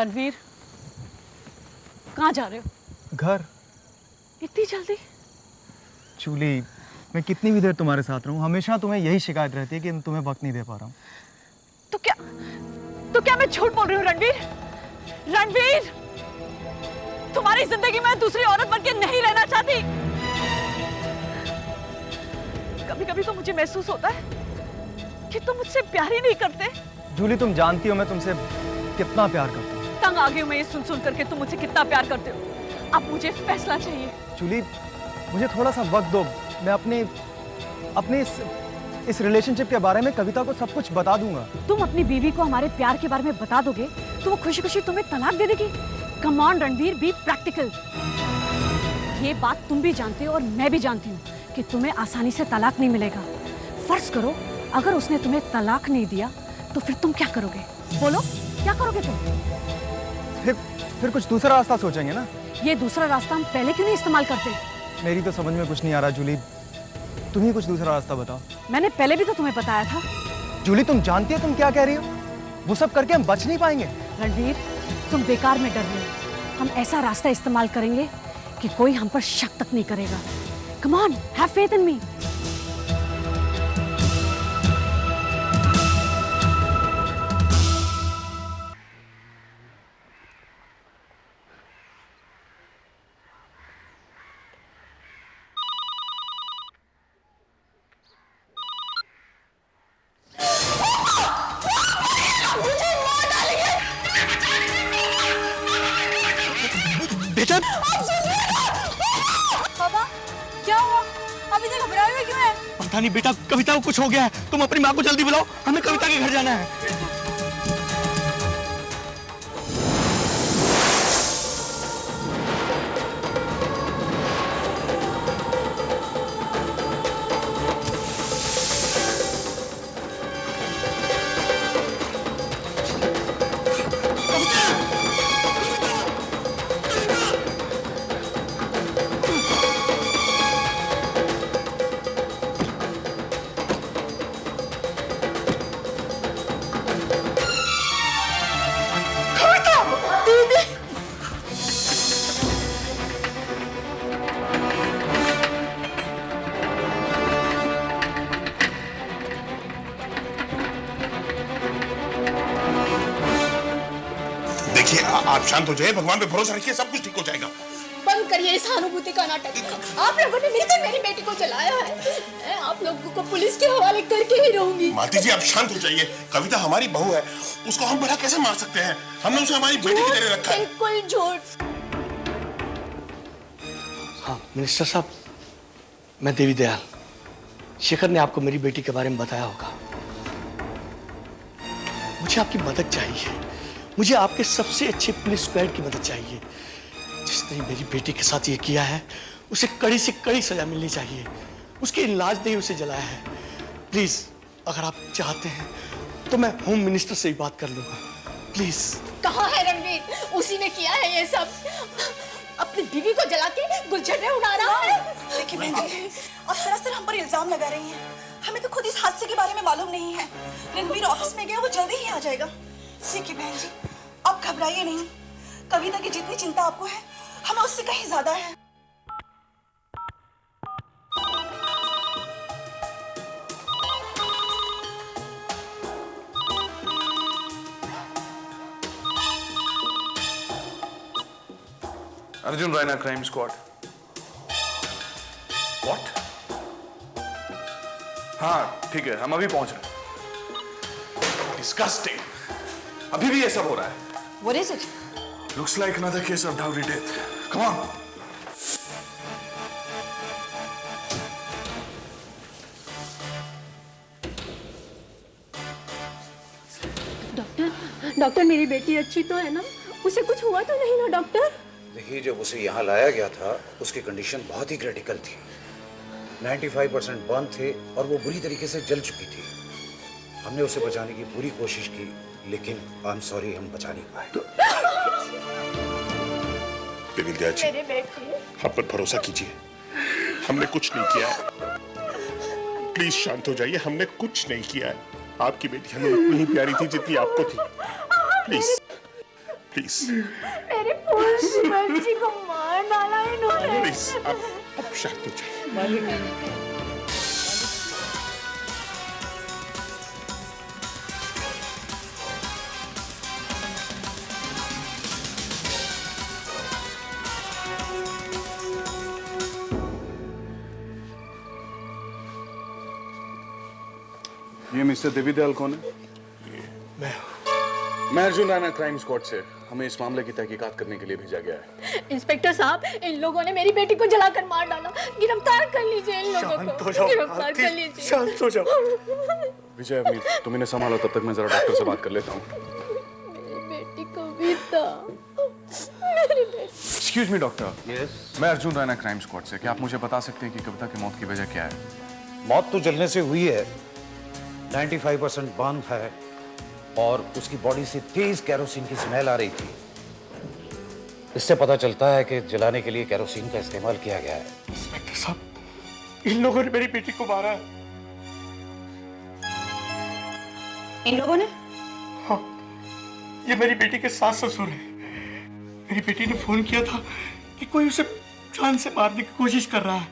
रणवीर, कहाँ जा रहे हो? घर। इतनी जल्दी? जूली, मैं कितनी भी देर तुम्हारे साथ रहूं, हमेशा तुम्हें यही शिकायत रहती है कि मैं तुम्हें वक्त नहीं दे पा रहा हूँ। तो क्या मैं झूठ बोल रही हूँ रणवीर? रणवीर, तुम्हारी जिंदगी में दूसरी औरत बनके नहीं रहना चाहती। कभी कभी तो मुझे महसूस होता है कि तुम मुझसे प्यार ही नहीं करते। जूली, तुम जानती हो मैं तुमसे कितना प्यार करता हूँ। तंग आ गई हूं मैं ये सुन सुन करके तुम मुझसे कितना प्यार करते हो। अब मुझे फैसला चाहिए। जूली, मुझे थोड़ा सा वक्त दो, मैं अपने इस रिलेशनशिप के बारे में कविता को सब कुछ बता दूंगा। तुम अपनी बीवी को हमारे प्यार के बारे में बता दोगे तो वो खुशी खुशी तुम्हें तलाक दे देगी। Come on Ranveer, be practical. ये बात तुम भी जानते हो और मैं भी जानती हूँ कि तुम्हें आसानी से तलाक नहीं मिलेगा। फर्ज करो अगर उसने तुम्हें तलाक नहीं दिया तो फिर तुम क्या करोगे? बोलो, क्या करोगे तुम? फिर कुछ दूसरा रास्ता सोचेंगे ना। ये दूसरा रास्ता हम पहले क्यों नहीं इस्तेमाल करते? मेरी तो समझ में कुछ नहीं आ रहा जूली, तुम ही कुछ दूसरा रास्ता बताओ। मैंने पहले भी तो तुम्हें बताया था। जूली, तुम जानती हो तुम क्या कह रही हो? वो सब करके हम बच नहीं पाएंगे। रणवीर, तुम बेकार में डर रहे हो। हम ऐसा रास्ता इस्तेमाल करेंगे कि कोई हम पर शक तक नहीं करेगा। Come on, have faith in me. बेटा, पापा, क्या हुआ? अभी तक घबराए हुए क्यों हैं? पता नहीं बेटा, कविता को कुछ हो गया है। तुम अपनी माँ को जल्दी बुलाओ, हमें कविता के घर जाना है। आप शांत हो जाइए, भगवान पे भरोसा रखिए, सब कुछ ठीक हो जाएगा। बंद करिए इस सहानुभूति का नाटक। आप लोगों ने मिलकर मेरी बेटी को जलाया है। आप लोगों को पुलिस के हवाले करके ही रहूंगी। मालती जी, आप शांत हो जाइए। कविता हमारी बहू है, उसको हम भला कैसे मार सकते हैं? हमने उसे हमारी बेटी की तरह रखा है। बिल्कुल झूठ। हाँ मिनिस्टर साहब, मैं देवी दयाल। शेखर ने आपको मेरी बेटी के बारे में बताया होगा। मुझे आपकी मदद चाहिए। मुझे आपके सबसे अच्छे पुलिस स्क्वाड की मदद चाहिए। जिसने मेरी बेटी के साथ ये किया है उसे कड़ी से कड़ी सजा मिलनी चाहिए। उसके इलाज ने ही उसे जलाया है। प्लीज, अगर आप चाहते हैं तो मैं होम मिनिस्टर से ही बात कर लूंगा। प्लीज। कहाँ है रणवीर? उसी ने किया है ये सब। अपनी बीवी को जला के गुलछटे उड़ा रहा है। देखिए बहन जी, आप सरासर हम पर इल्जाम लगा रही हैं। हमें तो खुद इस हादसे के बारे में मालूम नहीं है। रणवीर ऑफिस में गया, वो जल्दी ही आ जाएगा। देखिए बहन जी, आप घबराइए नहीं। कविता की जितनी चिंता आपको है, हमें उससे कहीं ज्यादा है। Arjun Raina, crime squad. What? हाँ ठीक है, हम अभी पहुंच रहे हैं। डिस्गस्टिंग। अभी भी ये सब हो रहा है। What is it? Looks like another case of dowry death. Come on. Doctor, मेरी बेटी अच्छी तो है ना? उसे कुछ हुआ तो नहीं ना डॉक्टर? देखिए, जब उसे यहाँ लाया गया था उसकी कंडीशन बहुत ही क्रिटिकल थी। 95% बर्न थे और वो बुरी तरीके से जल चुकी थी। हमने उसे बचाने की पूरी कोशिश की, लेकिन आई एम सॉरी, हम बचा नहीं पाए। देवी दया जी, हम पर भरोसा कीजिए, हमने कुछ नहीं किया है। प्लीज शांत हो जाइए, हमने कुछ नहीं किया है। आपकी बेटी हमें उतनी ही प्यारी थी जितनी आपको थी। प्लीज। प्लीज मेरे पूरी बच्ची को मार डाला इन्होंने। प्लीज अब शांत हो जाइए। ये मिस्टर देवी दयाल कौन है? मैं अर्जुन राणा क्राइम स्क्वाड से। हमें इस मामले की तहकीकात करने के लिए भेजा गया है। इंस्पेक्टर साहब, इन लोगों ने मेरी बेटी को जलाकर मार डाला। गिरफ्तार कर लीजिए इन लोगों को। गिरफ्तार कर लीजिए। शांत हो जाओ। विजय, अभी तुम इन्हें संभालो, तब तक मैं जरा डॉक्टर से बात कर लेता हूँ। मेरी बेटी कविता, मेरी बेटी। Excuse me doctor. यस। मैं अर्जुन राणा क्राइम स्क्वाड से। क्या आप मुझे बता सकते हैं कि कविता की मौत की वजह क्या है? मौत तो जलने से हुई है, 95% बर्न है और उसकी बॉडी से तेज कैरोसिन की स्मेल आ रही थी। इससे पता चलता है कि जलाने के लिए कैरोसिन का इस्तेमाल किया गया है। इंस्पेक्टर साहब, इन लोगों ने मेरी बेटी को मारा है। इन लोगों ने? हाँ, ये मेरी बेटी के सास ससुर हैं। मेरी बेटी ने फोन किया था कि कोई उसे जान से मारने की कोशिश कर रहा है।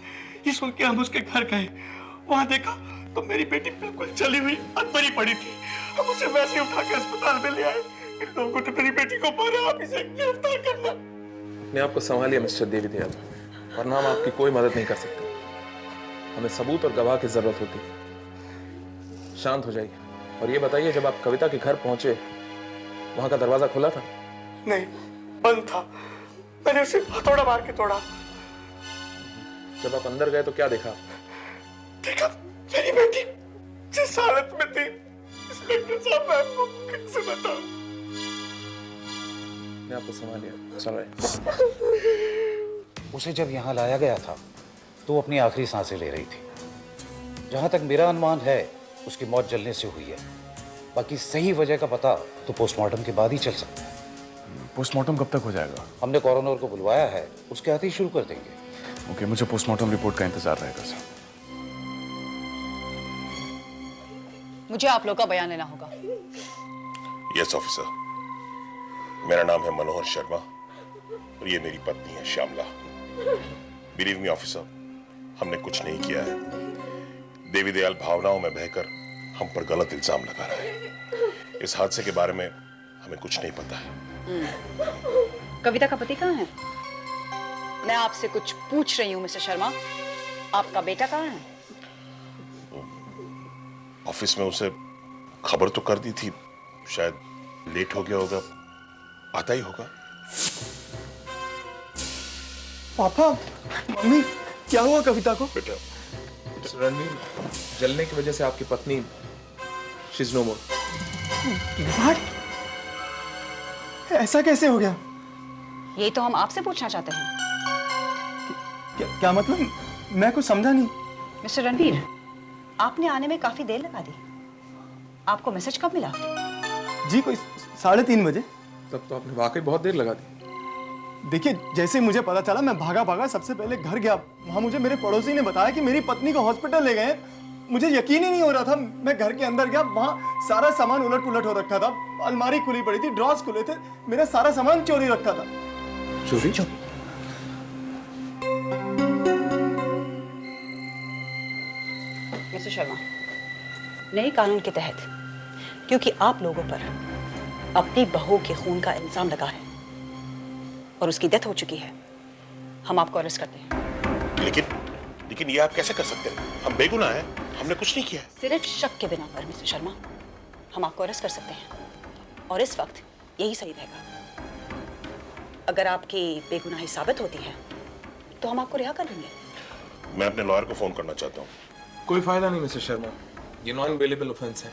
ये सुन के हम उसके घर गए। वहां देखा तो मेरी बेटी बिल्कुल जली हुई अंदर पड़ी थी। हम उसे वैसे ही उठा के अस्पताल में ले आए। इन लोगों ने मेरी बेटी को मारा। आप इसे गिरफ्तार करना। अपने आप को संभालिए मिस्टर देवी दयाल, वरना हम आपकी कोई मदद नहीं कर सकते। हमें सबूत और गवाह की जरूरत होती है। शांत हो जाइए और ये बताइए, जब आप कविता के घर पहुंचे वहां का दरवाजा खुला था? नहीं, बंद था। मैंने उसे हथौड़ा मार के तोड़ा। जब आप अंदर गए तो क्या देखा? देखा मेरी बेटी जिस हालत में थी, इंस्पेक्टर साहब, मैं आपको कैसे बताऊं? मैं आपको संभालिए, चल रहे। उसे जब यहाँ लाया गया था तो वो अपनी आखिरी सांसें ले रही थी। जहां तक मेरा अनुमान है, उसकी मौत जलने से हुई है। बाकी सही वजह का पता तो पोस्टमार्टम के बाद ही चल सकता है। पोस्टमार्टम कब तक हो जाएगा? हमने कॉरोनर को बुलवाया है, उसके आते ही शुरू कर देंगे। ओके, मुझे पोस्टमार्टम रिपोर्ट का इंतजार रहेगा सर। मुझे आप लोग का बयान लेना होगा। यस ऑफिसर, मेरा नाम है मनोहर शर्मा और ये मेरी पत्नी है श्यामला। बिलीव मी ऑफिसर, हमने कुछ नहीं किया है। देवी दयाल भावनाओं में बहकर हम पर गलत इल्जाम लगा रहा है। इस हादसे के बारे में हमें कुछ नहीं पता है। कविता का पति कहाँ है? मैं आपसे कुछ पूछ रही हूँ मिस्टर शर्मा। आपका बेटा कहाँ है? ऑफिस में उसे खबर तो कर दी थी, शायद लेट हो गया होगा, आता ही होगा। पापा, मम्मी, क्या हुआ कविता को? बेटा, रणवीर, जलने की वजह से आपकी पत्नी she is no more. What? ऐसा कैसे हो गया? यही तो हम आपसे पूछना चाहते हैं। क्या मतलब? मैं कुछ समझा नहीं। मिस्टर रणवीर, आपने आने में काफी देर लगा दी। आपको मैसेज कब मिला? जी, कोई 3:30 बजे। तब तो आपने वाकई बहुत देर लगा दी। देखिए, जैसे मुझे पता चला मैं भागा सबसे पहले घर गया। वहां मुझे मेरे पड़ोसी ने बताया कि मेरी पत्नी को हॉस्पिटल ले गए। मुझे यकीन ही नहीं हो रहा था। मैं घर के अंदर गया, वहां सारा सामान उलट पुलट हो रखा था। अलमारी खुली पड़ी थी, ड्रॉर्स खुले थे, मेरा सारा सामान चोरी रखा था। चोरी? मिस्टर शर्मा, नए कानून के तहत, क्योंकि आप लोगों पर अपनी बहू के खून का इल्जाम लगा है और उसकी डेथ हो चुकी है, हम आपको अरेस्ट करते हैं। लेकिन ये आप कैसे कर सकते हैं? हम बेगुनाह हैं, हमने कुछ नहीं किया है। सिर्फ शक के बिना पर मिस्टर शर्मा हम आपको अरेस्ट कर सकते हैं और इस वक्त यही सही रहेगा। अगर आपकी बेगुनाही साबित होती है तो हम आपको रिहा कर देंगे। मैं अपने लॉयर को फोन करना चाहता हूँ। कोई फायदा नहीं मिस्टर शर्मा, ये नॉन बेलेबल ऑफेंस है,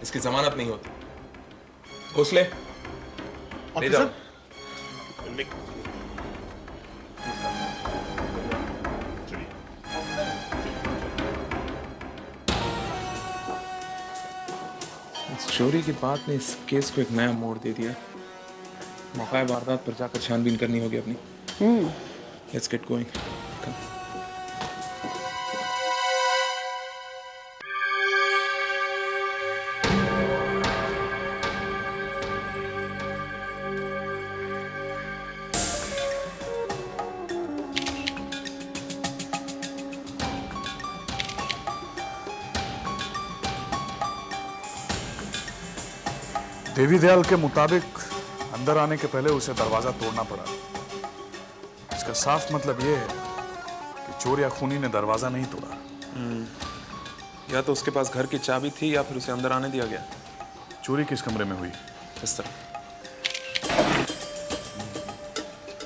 इसकी जमानत नहीं होती। घोसले ले जाओ। इस चोरी की बात ने इस केस को एक नया मोड़ दे दिया। मौका वारदात पर जाकर छानबीन करनी होगी अपनी। Let's get going. Devi Dayal के मुताबिक अंदर आने के पहले उसे दरवाजा तोड़ना पड़ा। इसका साफ मतलब यह है कि चोर या खूनी ने दरवाजा नहीं तोड़ा। या तो उसके पास घर की चाबी थी या फिर उसे अंदर आने दिया गया। चोरी किस कमरे में हुई? इस तरह।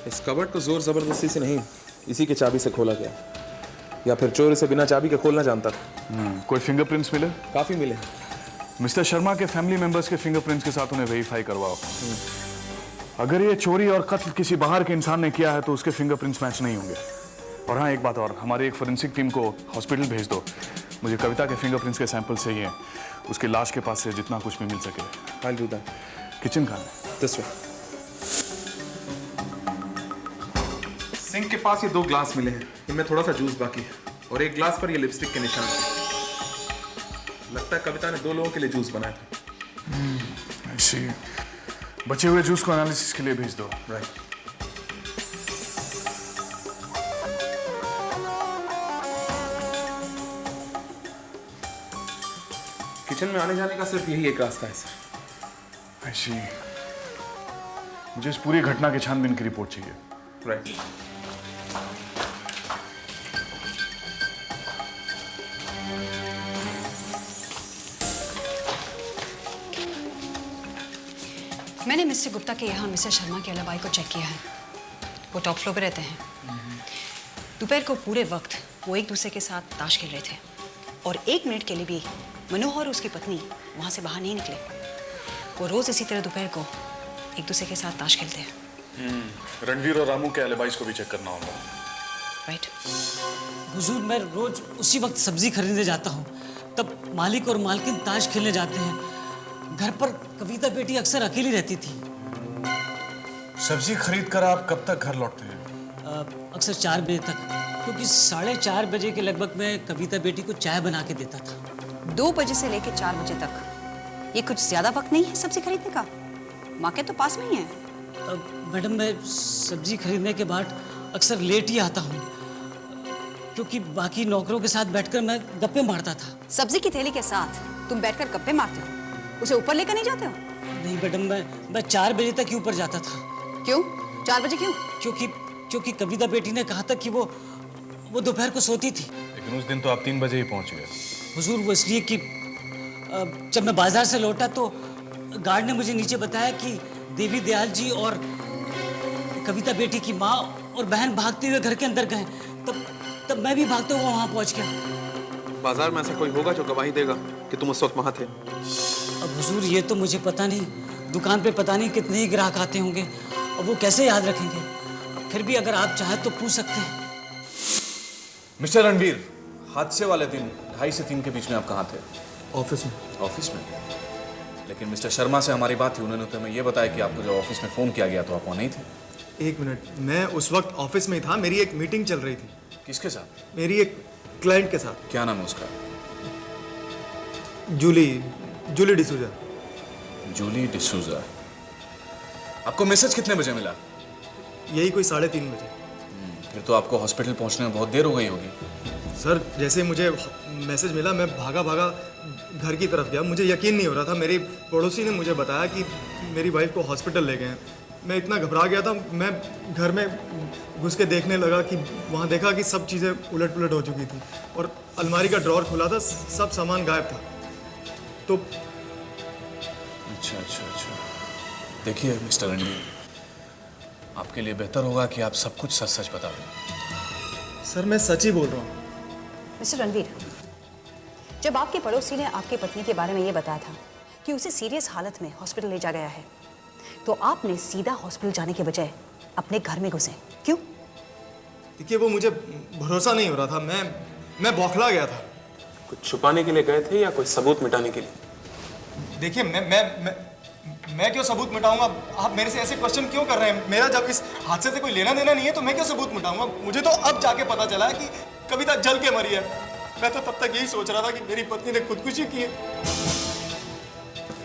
इस कबर्ड को जोर जबरदस्ती से नहीं, इसी की चाबी से खोला गया। या फिर चोर इसे बिना चाबी के खोलना जानता था। कोई फिंगरप्रिंट्स मिले? काफी मिले। मिस्टर शर्मा के फैमिली मेंबर्स के फिंगरप्रिंट्स के साथ उन्हें वेरीफाई करवाओ। अगर ये चोरी और कत्ल किसी बाहर के इंसान ने किया है तो उसके फिंगरप्रिंट्स मैच नहीं होंगे। और हाँ, एक बात और, हमारी एक फोरेंसिक टीम को हॉस्पिटल भेज दो। मुझे कविता के फिंगरप्रिंट्स के सैंपल चाहिए, उसकी लाश के पास से जितना कुछ भी मिल सके। I'll do that. किचन कहाँ है? This way. सिंक के पास ये 2 ग्लास मिले हैं, इनमें थोड़ा सा जूस बाकी है और एक ग्लास पर ये लिपस्टिक के निशान हैं। लगता है कविता ने 2 लोगों के लिए जूस बनाया था। ऐसी बचे हुए जूस को एनालिसिस के लिए भेज दो। राइट। किचन में आने जाने का सिर्फ यही एक रास्ता है सर। ऐसी मुझे इस पूरी घटना की छानबीन की रिपोर्ट चाहिए। राइट। मैंने मिस्टर गुप्ता के यहाँ मिस्टर शर्मा के अलावाई को चेक किया है। वो टॉप फ्लोर पे रहते हैं। दोपहर को पूरे वक्त वो एक दूसरे के साथ ताश खेल रहे थे और 1 मिनट के लिए भी मनोहर और उसकी पत्नी वहाँ से बाहर नहीं निकले। वो रोज इसी तरह दोपहर को एक दूसरे के साथ ताश खेलते हैं। रणवीर और रामू के एलिबाइज को भी चेक करना होगा। राइट। हुजूर, मैं रोज उसी वक्त सब्जी खरीदने जाता हूँ, तब मालिक और मालकिन ताश खेलने जाते हैं। घर पर कविता बेटी अक्सर अकेली रहती थी। सब्जी खरीद कर आप कब तक घर लौटते हैं? अक्सर 4 बजे तक, क्योंकि 4:30 बजे के लगभग मैं कविता बेटी को चाय बना के देता था। 2 बजे से लेकर 4 बजे तक, ये कुछ ज्यादा वक्त नहीं है सब्जी खरीदने का? मार्केट तो पास में ही है। मैडम, मैं सब्जी खरीदने के बाद अक्सर लेट ही आता हूँ, क्योंकि बाकी नौकरों के साथ बैठकर मैं गप्पे मारता था। सब्जी की थैली के साथ तुम बैठकर गप्पे मारते हो, उसे ऊपर लेकर नहीं जाते हो? नहीं मैडम, मैं 4 बजे तक ही ऊपर जाता था। क्यों? 4 बजे क्यों? क्योंकि कविता बेटी ने कहा था कि वो दोपहर को सोती थी। लेकिन उस दिन तो आप 3 बजे ही पहुंच गए। हुजूर, वो इसलिए कि जब मैं बाजार से लौटा तो गार्ड ने मुझे नीचे बताया कि देवी दयाल जी और कविता बेटी की माँ और बहन भागते हुए घर के अंदर गए। तब मैं भी भागते हुए वहाँ पहुँच गया। बाजार में ऐसा कोई होगा जो गवाही देगा कि तुम उस वक्त वहाँ थे? अब हुजूर, ये तो मुझे पता नहीं। दुकान पे पता नहीं कितने ही ग्राहक आते होंगे और वो कैसे याद रखेंगे। फिर भी अगर आप चाहें तो पूछ सकते हैं। मिस्टर रणवीर, हादसे वाले दिन 2:30 से 3 के बीच में आप कहाँ थे? ऑफिस में। ऑफिस में? लेकिन मिस्टर शर्मा से हमारी बात थी, उन्होंने तो हमें ये बताया कि आपको जब ऑफिस में फोन किया गया तो आप वहाँ नहीं थे। 1 मिनट, मैं उस वक्त ऑफिस में ही था। मेरी एक मीटिंग चल रही थी। किसके साथ? मेरी एक क्लाइंट के साथ। क्या नाम है उसका? जूली डिसूजा। जूली डिसूजा। आपको मैसेज कितने बजे मिला? यही कोई 3:30 बजे। फिर तो आपको हॉस्पिटल पहुंचने में बहुत देर हो गई होगी। सर, जैसे मुझे मैसेज मिला मैं भागा घर की तरफ गया। मुझे यकीन नहीं हो रहा था। मेरी पड़ोसी ने मुझे बताया कि मेरी वाइफ को हॉस्पिटल ले गए हैं। मैं इतना घबरा गया था, मैं घर में घुस के देखने लगा कि वहाँ देखा कि सब चीज़ें उलट पुलट हो चुकी थी और अलमारी का ड्रॉर खुला था, सब सामान गायब था। तो अच्छा। देखिए मिस्टर रणवीर, आपके लिए बेहतर होगा कि आप सब कुछ सच बता दें। सर, मैं सच ही बोल रहा हूँ। मिस्टर रणवीर, जब आपके पड़ोसी ने आपकी पत्नी के बारे में ये बताया था कि उसे सीरियस हालत में हॉस्पिटल ले जा गया है, तो आपने सीधा हॉस्पिटल जाने के बजाय अपने घर में घुसे, क्यों? देखिए, वो मुझे भरोसा नहीं हो रहा था। मैं बौखला गया था। कुछ छुपाने के लिए गए थे या कोई सबूत मिटाने के लिए? देखिए, मैं क्यों सबूत मिटाऊंगा? आप मेरे से ऐसे क्वेश्चन क्यों कर रहे हैं? मेरा जब इस हादसे से कोई लेना देना नहीं है तो मैं क्यों सबूत मिटाऊंगा? मुझे तो अब जाके पता चला है कि कविता जल के मरी है। मैं तो तब तक यही सोच रहा था कि मेरी पत्नी ने खुदकुशी की है।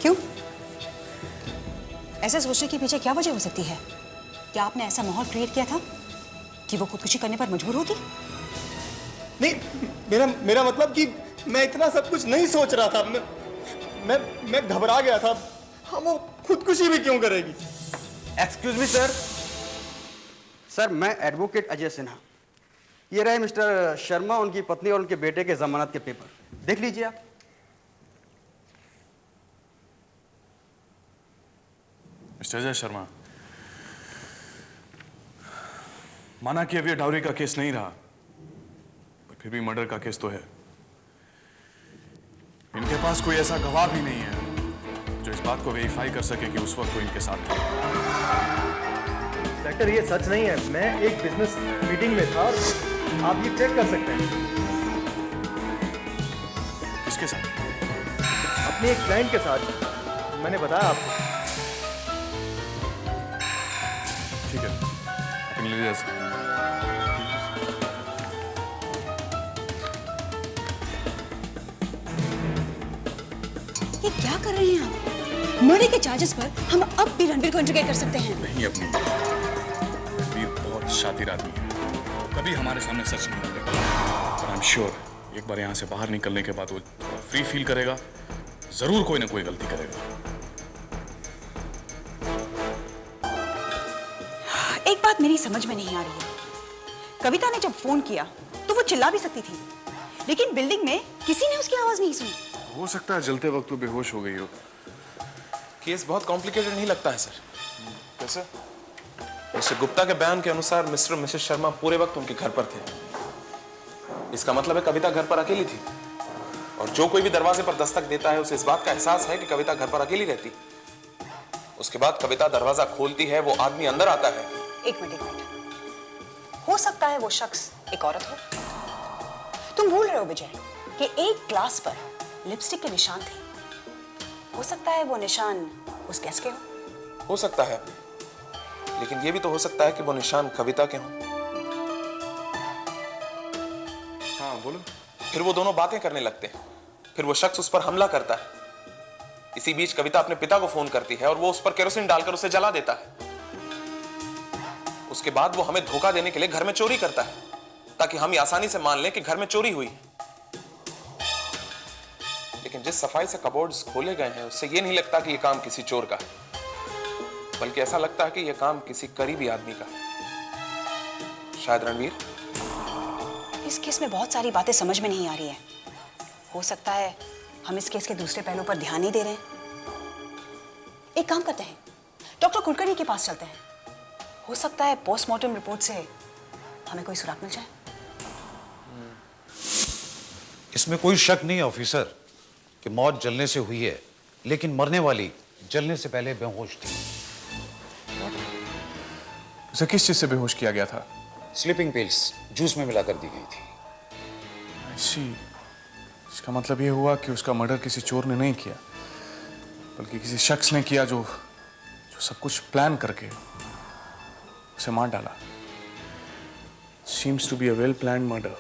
क्यों? ऐसे सोचने के पीछे क्या वजह हो सकती है? क्या आपने ऐसा माहौल क्रिएट किया था कि वो खुदकुशी करने पर मजबूर होगी? नहीं, मेरा मतलब कि मैं इतना सब कुछ नहीं सोच रहा था। मैं घबरा गया था। हाँ, वो खुदकुशी भी क्यों करेगी? Excuse me sir. सर मैं एडवोकेट अजय सिन्हा। ये रहे मिस्टर शर्मा, उनकी पत्नी और उनके बेटे के जमानत के पेपर, देख लीजिए आप। मिस्टर अजय शर्मा, माना कि अब ये डाउरी का केस नहीं रहा, पर फिर भी मर्डर का केस तो है। इनके पास कोई ऐसा गवाह भी नहीं है जो इस बात को वेरीफाई कर सके कि उस वक्त वो इनके साथ था। डॉक्टर ये सच नहीं है, मैं एक बिजनेस मीटिंग में था, आप ये चेक कर सकते हैं। किसके साथ? अपने एक क्लाइंट के साथ, मैंने बताया आपको। ठीक है, अपनी ले जा सकते हैं। ये क्या कर रहे हैं आप? मर्डर के चार्जेस पर हम अब भी रणवीर को इंट्रोगेट कर सकते हैं। नहीं अपनी, रणवीर बहुत शातिर आदमी है, कभी हमारे सामने सच नहीं बोलेगा। और आई एम श्योर एक बार यहाँ से बाहर निकलने के बाद वो फ्री फील करेगा, जरूर कोई ना कोई गलती करेगा। एक बात मेरी समझ में नहीं आ रही है। कविता ने जब फोन किया तो वो चिल्ला भी सकती थी, लेकिन बिल्डिंग में किसी ने उसकी आवाज नहीं सुनी। हो सकता है जलते वक्त वो बेहोश हो गई हो। केस बहुत कॉम्प्लिकेटेड नहीं लगता है सर। कैसे? मिस्टर गुप्ता के बयान के अनुसार मिस्टर और मिसेस शर्मा पूरे वक्त उनके घर पर थे। इसका मतलब है कविता घर पर अकेली थी, और जो कोई भी दरवाजे पर दस्तक देता है उसे इस बात का एहसास है कि कविता घर पर अकेली रहती। उसके बाद कविता दरवाजा खोलती है, वो आदमी अंदर आता है। एक मिनट। हो सकता है वो शख्स एक औरत हो। तुम भूल रहे हो विजय कि एक ग्लास पर लिपस्टिक के निशान थे। हो सकता है वो निशान उस गैस के हो सकता है, लेकिन ये भी तो हो सकता है कि वो निशान कविता के हों। हाँ बोलो। फिर वो दोनों बातें करने लगते हैं, फिर वो शख्स उस पर हमला करता है। इसी बीच कविता अपने पिता को फोन करती है और वो उस पर केरोसिन डालकर उसे जला देता है। उसके बाद वो हमें धोखा देने के लिए घर में चोरी करता है, ताकि हम आसानी से मान लें कि घर में चोरी हुई है। लेकिन जिस सफाई से कबोर्ड्स खोले गए हैं उससे ये नहीं लगता कि यह काम किसी चोर का है, बल्कि ऐसा लगता है कि यह काम किसी करीबी आदमी का है। शायद रणवीर। इस केस में बहुत सारी बातें समझ में नहीं आ रही है। हो सकता है हम इस केस के दूसरे पहलू पर ध्यान नहीं दे रहे हैं। एक काम करते हैं, डॉक्टर कुलकर्णी के पास चलते हैं। हो सकता है पोस्टमार्टम रिपोर्ट से हमें कोई सुराग मिल जाए। इसमें कोई शक नहीं ऑफिसर कि मौत जलने से हुई है, लेकिन मरने वाली जलने से पहले बेहोश थी। उसे किस चीज से बेहोश किया गया था? स्लीपिंग पिल्स जूस में मिलाकर दी गई थी। ऐसी, इसका मतलब ये हुआ कि उसका मर्डर किसी चोर ने नहीं किया, बल्कि किसी शख्स ने किया जो सब कुछ प्लान करके उसे मार डाला। Seems to be a well-planned murder.